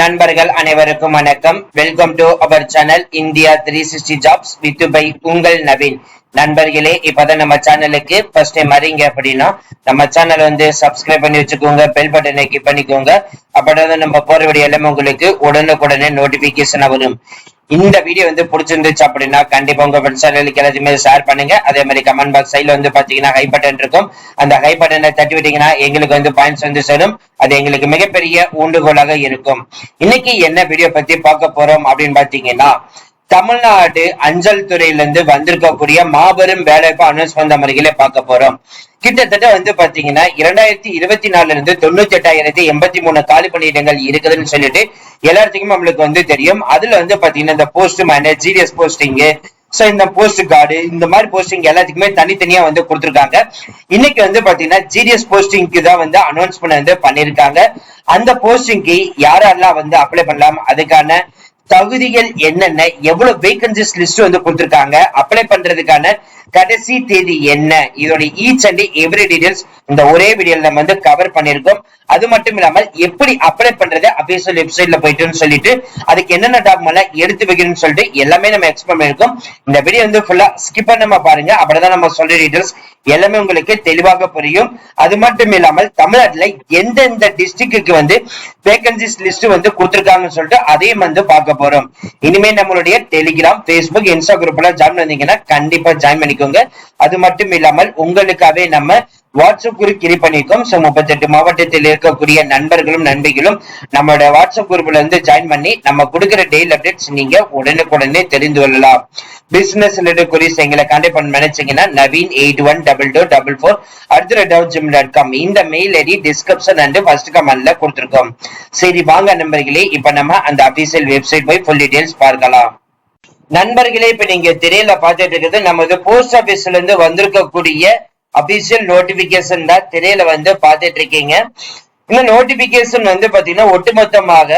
நண்பர்கள் அனைவருக்கும் வணக்கம். Welcome to our channel India 360 jobs with by உங்கள் நவீன். நண்பர்களே, இப்பதான் நம்ம சேனலுக்கு ஃபர்ஸ்ட் டைம் வரீங்க அப்படின்னா நம்ம சேனல் வந்து சப்ஸ்கிரைப் பண்ணி வச்சுக்கோங்க, பெல் பட்டனை கிளிக் பண்ணிக்கோங்க. அப்பதான் நம்ம போற வீடியோ எல்லாமே உங்களுக்கு உடனுக்குடனே நோட்டிபிகேஷன் வரும். இந்த வீடியோ வந்து பிடிச்சிருந்துச்சு அப்படின்னா கண்டிப்பா உங்க ஃப்ரெண்ட்ஸ் எல்லாத்தையுமே ஷேர் பண்ணுங்க. அதே மாதிரி கமெண்ட் பாக்ஸ் சைட்ல வந்து பாத்தீங்கன்னா ஹை பட்டன் இருக்கும். அந்த ஹை பட்டனை தட்டி விட்டீங்கன்னா எங்களுக்கு வந்து பாயிண்ட்ஸ் வந்து சேரும். அது எங்களுக்கு மிகப்பெரிய ஊண்டுகோலாக இருக்கும். இன்னைக்கு என்ன வீடியோ பத்தி பார்க்க போறோம் அப்படின்னு பாத்தீங்கன்னா, தமிழ்நாடு அஞ்சல் துறையிலிருந்து வந்திருக்கக்கூடிய மாபெரும் வேலைவாய்ப்பு அனௌன்ஸ்மெண்ட் முறைகளை பார்க்க போறோம். கிட்டத்தட்ட வந்து பாத்தீங்கன்னா 2024 இருந்து 98,083 காலி பணியிடங்கள் இருக்குதுன்னு சொல்லிட்டு எல்லாத்துக்குமே நம்மளுக்கு வந்து தெரியும். அதுல வந்து பாத்தீங்கன்னா இந்த post manager, GDS posting, so இந்த போஸ்ட் கார்டு, இந்த மாதிரி போஸ்டிங் எல்லாத்துக்குமே தனித்தனியா வந்து கொடுத்திருக்காங்க. இன்னைக்கு வந்து பாத்தீங்கன்னா ஜிடிஎஸ் போஸ்டிங்க்கு தான் வந்து அனௌன்ஸ்மெண்ட் வந்து பண்ணிருக்காங்க. அந்த போஸ்டிங்க்கு யாரெல்லாம் வந்து அப்ளை பண்ணலாம், அதுக்கான தகுதிகள் என்னென்ன, எவ்வளவு வேகன்சிஸ் லிஸ்ட் வந்து கொடுத்திருக்காங்க, அப்ளை பண்றதுக்கான கடைசி தேதி என்ன, இதோட ஈச் அண்ட் எவ்ரி டீடைல்ஸ் இந்த ஒரே வீடியோல நம்ம வந்து கவர் பண்ணிருக்கோம். அது மட்டும் இல்லாமல் எப்படி அப்ளை பண்றது அபிஷியல் வெப்சைட்ல போயிட்டுன்னு சொல்லிட்டு அதுக்கு என்னென்ன டாக்குமெண்ட் எடுத்து வைக்கணும்னு சொல்லிட்டு எல்லாமே நம்ம எக்ஸ்பிளைன் பண்ணிருக்கோம். இந்த வீடியோ வந்து ஃபுல்லா ஸ்கிப் பண்ணாம பாருங்க. அப்படிதான் நம்ம சொல்ற டீடைல்ஸ் எல்லாமே உங்களுக்கு தெளிவாக புரியும். அது மட்டும் இல்லாமல் தமிழ்நாட்டுல எந்தெந்த டிஸ்ட்ரிக்ட்டுக்கு வந்து வேகன்சிஸ் லிஸ்ட் வந்து கொடுத்திருக்காங்கன்னு சொல்லிட்டு அதையும் வந்து பார்க்க போறோம். இனிமே நம்மளுடைய டெலிகிராம், பேஸ்புக், இன்ஸ்டா குரூப்ல ஜாயின் பண்ணீங்கன்னா கண்டிப்பா ஜாயின் பண்ணிக்கோங்க. அது மட்டும் இல்லாமல் உங்களுக்காகவே நம்ம வாட்ஸ்அப் குரூப் கிரியேட் பண்ணிருக்கோம். 38 மாவட்டத்தில் இருக்கக்கூடிய நண்பர்களும் நண்பிகளும் நம்மளோட வாட்ஸ்அப் குரூப்ல இருந்து ஜாயின் பண்ணி நம்ம கொடுக்கிற டெய்லி அப்டேட்ஸ் நீங்க உடனுக்குடனே தெரிந்து கொள்ளலாம். பிசினஸ் ரிலேட்டட் குரீஸ் எங்களை கான்டாக்ட் பண்ண நினைச்சீங்கன்னா naveen812244@gmail.com இந்த mail ID description and first கமெண்ட்ல கொடுத்திருக்கோம். சரி வாங்க நண்பர்களே, இப்ப நம்ம அந்த அபிஷியல் வெப்சைட் போய் ஃபுல் டீடைல்ஸ் பார்க்கலாம். நண்பர்களே, இப்ப நீங்க திரையில பார்த்துட்டு இருக்கிறது நமது போஸ்ட் ஆபீஸ்ல இருந்து வந்திருக்கக்கூடிய அபிஷியல் நோட்டிபிகேஷன் தான் திரையில வந்து பார்த்துட்டு இருக்கீங்க. இந்த நோட்டிபிகேஷன் வந்து பாத்தீங்கன்னா ஒட்டுமொத்தமாக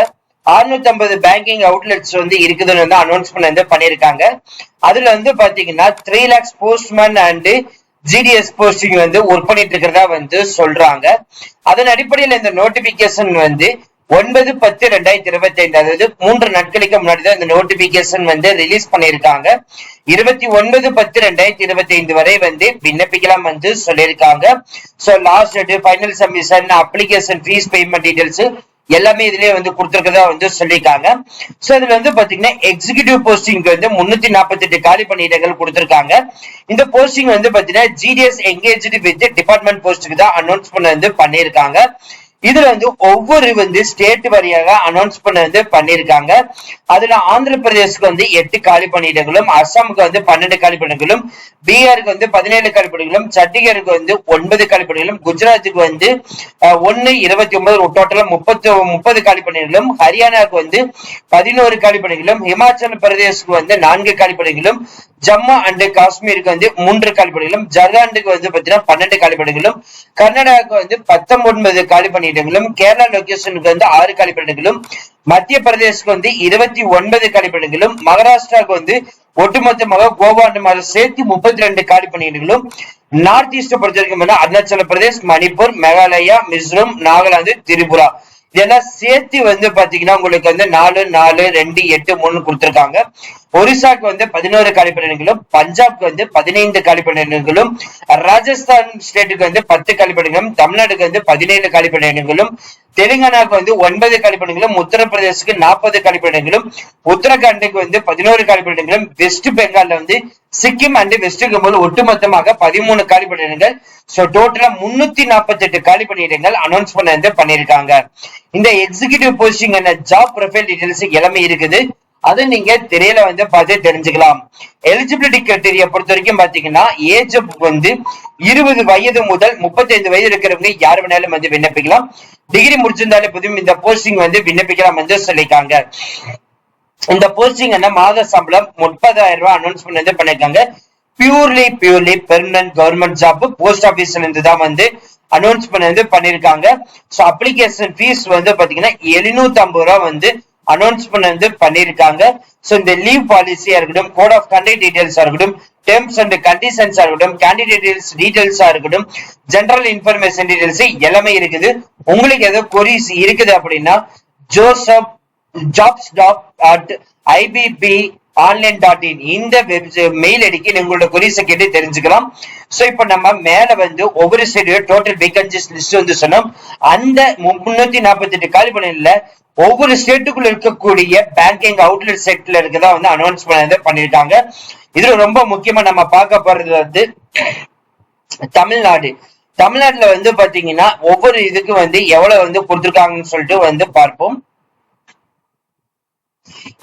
650 பேங்கிங் அவுட்லெட்ஸ் வந்து இருக்குதுன்னு வந்து அனௌன்ஸ்மெண்ட் வந்து பண்ணிருக்காங்க. அதுல வந்து பாத்தீங்கன்னா 3 lakhs postman and GDS posting வந்து ஒர்க் பண்ணிட்டு இருக்கிறதா வந்து சொல்றாங்க. அதன் அடிப்படையில் இந்த நோட்டிபிகேஷன் வந்து 9/10/2025 அதாவது 3 நாட்களுக்கு முன்னாடி தான் இந்த நோட்டிபிகேஷன் வந்து ரிலீஸ் பண்ணிருக்காங்க. 29/10/2025 வரை வந்து விண்ணப்பிக்கலாம் வந்து சொல்லியிருக்காங்க. So last date, final submission, application fees, payment details எல்லாமே இதுலயே வந்து கொடுத்திருக்கதா வந்து சொல்லிருக்காங்க. சோ இதுல வந்து பாத்தீங்கன்னா எக்ஸிகியூட்டிவ் போஸ்டிங் வந்து 348 காலி பணியிடங்கள் கொடுத்திருக்காங்க. இந்த போஸ்டிங் வந்து பாத்தீங்கன்னா ஜிடிஎஸ் என்கேஜ்டு வித் டிபார்ட்மெண்ட் போஸ்டுக்கு தான் அனௌன்ஸ்மெண்ட் வந்து பண்ணிருக்காங்க. இதுல வந்து ஒவ்வொரு வந்து ஸ்டேட் வழியாக அனௌன்ஸ்மெண்ட் வந்து பண்ணிருக்காங்க. அதுல ஆந்திர பிரதேஷ்க்கு வந்து 8 காலி பணியிடங்களும், அஸ்ஸாமுக்கு வந்து 12 காலி பணியிடங்களும், பீகாருக்கு வந்து 17 காலி பணியிடங்களும், சண்டிகருக்கு வந்து 9 காலி பணியிடங்களும், குஜராத்துக்கு வந்து 1/29 டோட்டலா 30 காலி பணியிடங்களும், ஹரியானாவுக்கு வந்து 11 காலி பணியிடங்களும், ஹிமாச்சல பிரதேஷ்க்கு வந்து 4 காலி பணியிடங்களும், ஜம்மு அண்ட் காஷ்மீருக்கு வந்து 3 காலி பணியிடங்களும், ஜார்க்கண்டுக்கு வந்து பாத்தீங்கன்னா 12 காலி பணியிடங்களும், கர்நாடகாவுக்கு வந்து 19 காலி பணியிடங்களும், கேரளா லொகேஷனுக்கு வந்து 6 காலி பணியிடங்களும், மத்திய பிரதேஷ்க்கு வந்து 29 காலி பணியிடங்களும், மகாராஷ்டிராவுக்கு வந்து ஒட்டுமொத்தமாக கோவா சேர்த்து 32 காலி பணியிடங்களும், நார்த் ஈஸ்ட் பொறுத்த வரைக்கும் அருணாச்சல பிரதேஷ், மணிப்பூர், மேகாலயா, மிசோரம், நாகாலாந்து, திரிபுரா இதெல்லாம் சேர்த்து வந்து பாத்தீங்கன்னா உங்களுக்கு வந்து 4, 4, 2, 8, 3 கொடுத்திருக்காங்க. ஒரிசாக்கு வந்து 11 காலி பணியிடங்களும், பஞ்சாப்க்கு வந்து 15 காலி பணியிடங்களும், ராஜஸ்தான் ஸ்டேட்டுக்கு வந்து 10 காலி பணியிடங்களும், தமிழ்நாடுக்கு வந்து 17 காலி பணியிடங்களும், தெலுங்கானாக்கு வந்து 9 காலி பணியிடங்களும், உத்தரப்பிரதேசுக்கு 40 காலி பணியிடங்களும், உத்தரகாண்டுக்கு வந்து 11 காலி பணியிடங்களும், வெஸ்ட் பெங்கால்ல வந்து சிக்கிம் அண்ட் வெஸ்ட் பெங்கால் ஒட்டுமொத்தமாக 13 காலி பணியிடங்கள். சோ டோட்டலா 348 காலி பணியிடங்கள் அனௌன்ஸ்மெண்ட் வந்து பண்ணிருக்காங்க. இந்த executive posting job profile details எல்லாமே இருக்குது. அது நீங்க திரையில வந்து பார்த்து தெரிஞ்சுக்கலாம். எலிஜிபிலிட்டி கிரைட்டீரியா பொறுத்த வரைக்கும் பாத்தீங்கன்னா ஏஜ் வந்து 20 வயது முதல் 35 வயது இருக்கிறவங்க யார் வேணாலும் வந்து விண்ணப்பிக்கலாம். டிகிரி முடிச்சிருந்தாலே போதும் இந்த போஸ்டிங் வந்து விண்ணப்பிக்கலாம் வந்து சொல்லிருக்காங்க. இந்த போஸ்டிங் மாத சம்பளம் 30,000 ரூபாய் அனௌன்ஸ்மெண்ட் வந்து பண்ணிருக்காங்க. Purely permanent government job post ஆபீஸ்ல இருந்து தான் வந்து அனௌன்ஸ்மெண்ட் வந்து பண்ணிருக்காங்க. சோ அப்ளிகேஷன் ஃபீஸ் வந்து பாத்தீங்கன்னா 750 ரூபாய் வந்து அனௌன்ஸ்மெண்ட் வந்து பண்ணிருக்காங்க. சோ இந்த லீவ் பாலிசியா இருக்கட்டும், கோட் ஆஃப் கண்டக்ட் டீடைல்ஸா இருக்கட்டும், டெர்ம்ஸ் அண்ட் கண்டிஷன்ஸா இருக்கட்டும், கேண்டிடேட் டீடைல்ஸா இருக்கட்டும், ஜெனரல் இன்ஃபர்மேஷன் டீடைல்ஸ் எல்லாமே இருக்குது. உங்களுக்கு ஏதோ கொரிஸ் இருக்குது அப்படின்னா ஜோசப் jobs.ibb.online.in இந்த மெயில் ஐடிக்கு உங்களோட கொரிஸை கேட்டு தெரிஞ்சுக்கலாம். சோ இப்ப நம்ம மேல வந்து ஒவ்வொரு ஸ்டேட்டோட டோட்டல் வேகன்சிஸ் லிஸ்ட் வந்து சொன்னோம். அந்த 348 காலி பணியில ஒவ்வொரு ஸ்டேட்டுக்குள்ள இருக்கக்கூடிய பேங்கிங் அவுட்லெட் செக்டர்ல இருக்கதா வந்து அனௌன்ஸ் பண்ணிருக்காங்க. இதுல ரொம்ப முக்கியமா நம்ம பார்க்க போறது வந்து தமிழ்நாட்டுல வந்து பாத்தீங்கன்னா ஒவ்வொரு இதுக்கு வந்து எவ்வளவு வந்து கொடுத்திருக்காங்கன்னு சொல்லிட்டு வந்து பார்ப்போம்.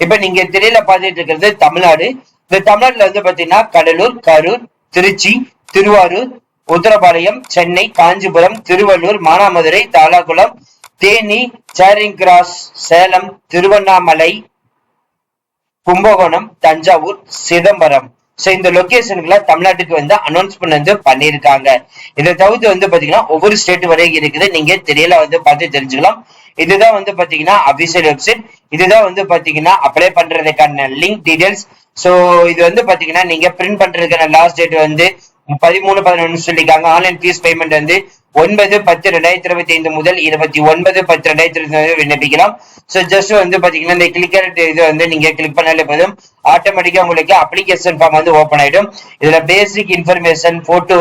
இப்ப நீங்க திரையில பாத்துட்டு இருக்கிறது தமிழ்நாடு. இந்த தமிழ்நாட்டுல வந்து பாத்தீங்கன்னா Cuddalore, Karur, Trichy, Thiruvarur, உத்தரபாளையம், Chennai, Kanchipuram, Tiruvallur, Manamadurai, Thalakulam, Theni, Charing Cross, Salem, Tiruvannamalai, Kumbakonam, Thanjavur, Chidambaram. So இந்த லொகேஷனுக்குள்ள தமிழ்நாட்டுக்கு வந்து அனௌன்ஸ்மெண்ட் வந்து பண்ணிருக்காங்க. இதை தவிர்த்து வந்து பாத்தீங்கன்னா ஒவ்வொரு ஸ்டேட் வரைக்கும் இருக்குது. நீங்க தெரியல வந்து பார்த்து தெரிஞ்சுக்கலாம். இதுதான் வந்து பாத்தீங்கன்னா அபிஷியல் வெப்சைட். இதுதான் வந்து பாத்தீங்கன்னா அப்ளை பண்றதுக்கான லிங்க் டீடைல்ஸ். சோ இது வந்து பாத்தீங்கன்னா நீங்க பிரிண்ட் பண்றதுக்கான லாஸ்ட் டேட் வந்து 13/11 சொல்லிருக்காங்க. ஆன்லைன் ஃபீஸ் பேமெண்ட் வந்து 9/10/2025 முதல் 29/10/2025 விண்ணப்பிக்கலாம். சோ ஜஸ்ட் வந்து பாத்தீங்கன்னா இந்த கிளிக்கர் இது வந்து நீங்க கிளிக் பண்ணாலே போதும், ஆட்டோமேட்டிக்கா உங்களுக்கு அப்ளிகேஷன் ஃபார்ம் வந்து ஓபன் ஆயிடும். இதுல பேசிக் information, photo,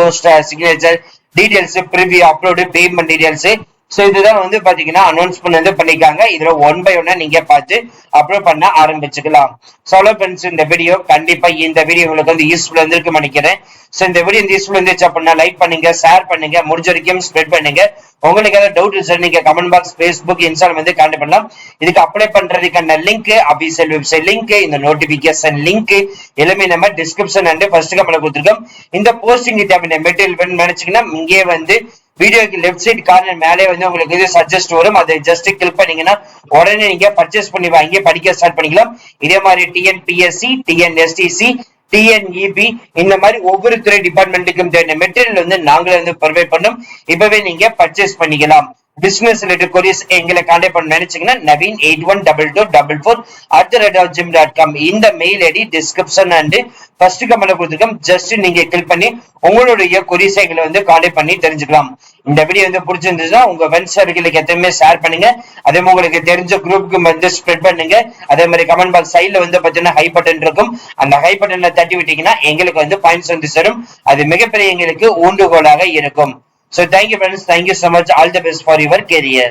signature details, preview, upload, payment details. So இதுதான் வந்து பாத்தீங்கன்னா அனௌன்ஸ்மெண்ட் வந்து பண்ணிருக்காங்க. இதுல 1 by 1 நீங்க பார்த்து அப்லோட் பண்ண ஆரம்பிச்சுக்கலாம். சோலோ ஃப்ரெண்ட்ஸ், இந்த வீடியோ கண்டிப்பா இந்த வீடியோ உங்களுக்கு வந்து யூஸ்ஃபுல் இருந்திருக்கு நினைக்கிறேன். சோ இந்த வீடியோ யூஸ்ஃபுல் இருந்துச்சு அப்படின்னா லைக் பண்ணுங்க, ஷேர் பண்ணுங்க, முடிஞ்ச வரைக்கும் ஸ்ப்ரெட் பண்ணுங்க. உங்களுக்கு ஏதாவது டவுட் இருந்துச்சு நீங்க கமெண்ட் பாக்ஸ், ஃபேஸ்புக், இன்ஸ்டால வந்து கான்டாக்ட் பண்ணலாம். இதுக்கு அப்ளை பண்றதுக்கான லிங்க், அபிஷியல் வெப்சைட் லிங்க், இந்த நோட்டிபிகேஷன் லிங்க் எல்லாமே நம்ம டிஸ்கிரிப்ஷன் அண்ட் ஃபர்ஸ்ட் கமெண்ட்ல கொடுத்துருக்கோம். இந்த போஸ்டிங் தேவையான மெட்டீரியல் நினைச்சீங்கன்னா இங்கே வந்து வீடியோக்கு லெஃப்ட் சைட் கார்னர் மேலே வந்து உங்களுக்கு இது சஜஸ்ட் வரும். அதை ஜஸ்ட் கிளிக் பண்ணீங்கன்னா உடனே நீங்க பர்ச்சேஸ் பண்ணி வாங்கி படிக்க ஸ்டார்ட் பண்ணிக்கலாம். இதே மாதிரி டிஎன்பிஎஸ்சி, டிஎன்எஸ்டிசி, டிஎன்இபி இந்த மாதிரி ஒவ்வொரு துறை டிபார்ட்மெண்ட்டுக்கும் தேவையான மெட்டீரியல் வந்து நாங்களே வந்து ப்ரொவைட் பண்ணோம். இப்பவே நீங்க பர்ச்சேஸ் பண்ணிக்கலாம். பிசினஸ் ரிலேட்டட் கொரிஸ் எங்களை கான்டாக்ட் பண்ண நினைச்சீங்கன்னா naveen812244@gmail.com இந்த mail ID description and first கமெண்ட்ல கொடுத்துருக்கோம். ஜஸ்ட் நீங்க கிளிக் பண்ணி உங்களுடைய கொரிஸ் எங்களை வந்து கான்டாக்ட் பண்ணி தெரிஞ்சுக்கலாம். இந்த வீடியோ வந்து பிடிச்சிருந்துச்சுன்னா உங்க ஃப்ரெண்ட்ஸ் சர்க்கிளுக்கு எத்தனையுமே ஷேர் பண்ணுங்க. அதே மாதிரி உங்களுக்கு தெரிஞ்ச குரூப்புக்கு வந்து ஸ்ப்ரெட் பண்ணுங்க. அதே மாதிரி கமெண்ட் பாக்ஸ் சைட்ல வந்து பாத்தீங்கன்னா ஹை பட்டன் இருக்கும். அந்த ஹை பட்டன்ல தட்டி விட்டீங்கன்னா எங்களுக்கு வந்து பாயிண்ட்ஸ் வந்து சேரும். அது மிகப்பெரிய எங்களுக்கு ஊண்டுகோலாக இருக்கும். So thank you friends, thank you so much, all the best for your career.